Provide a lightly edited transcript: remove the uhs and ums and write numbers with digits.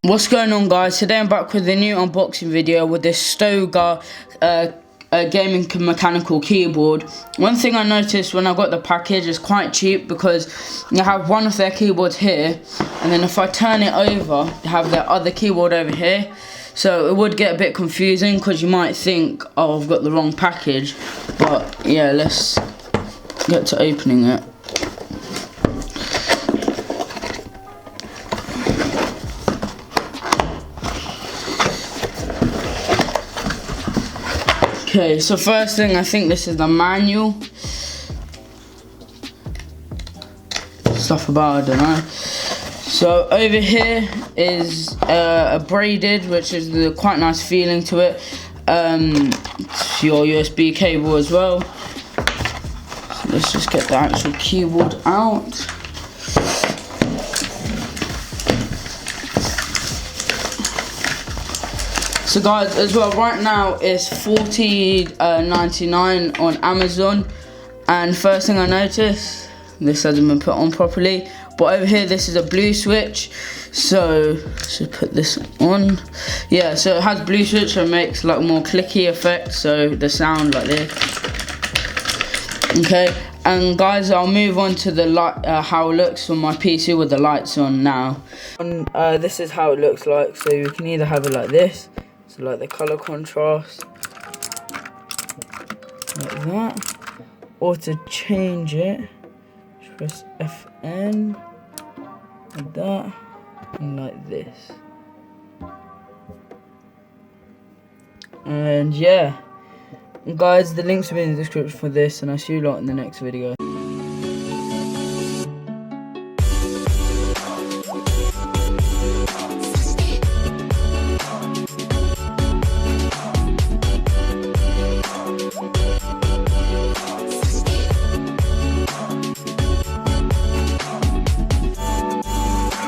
What's going on, guys? Today I'm back with a new unboxing video with this Stoga gaming mechanical keyboard. One thing I noticed when I got the package is quite cheap because you have one of their keyboards here, and then if I turn it over, you have their other keyboard over here. So it would get a bit confusing because you might think, oh, I've got the wrong package. But yeah, let's get to opening it. Okay, so first thing, I think this is the manual. Stuff about, I don't know. So over here is a braided, which is the quite nice feeling to it. It's your USB cable as well. So let's just get the actual keyboard out. So guys, as well, right now it's $40.99 on Amazon, and first thing I noticed, this hasn't been put on properly, but over here this is a blue switch, so let's just put this on. Yeah, so it has blue switch, so it makes like more clicky effect, so the sound like this. Okay, and guys, I'll move on to the light, how it looks on my PC with the lights on now. This is how it looks like, so you can either have it like this, so like the color contrast, like that, or to change it, just press FN, like that, and like this. And yeah, guys, the links will be in the description for this, and I'll see you lot in the next video.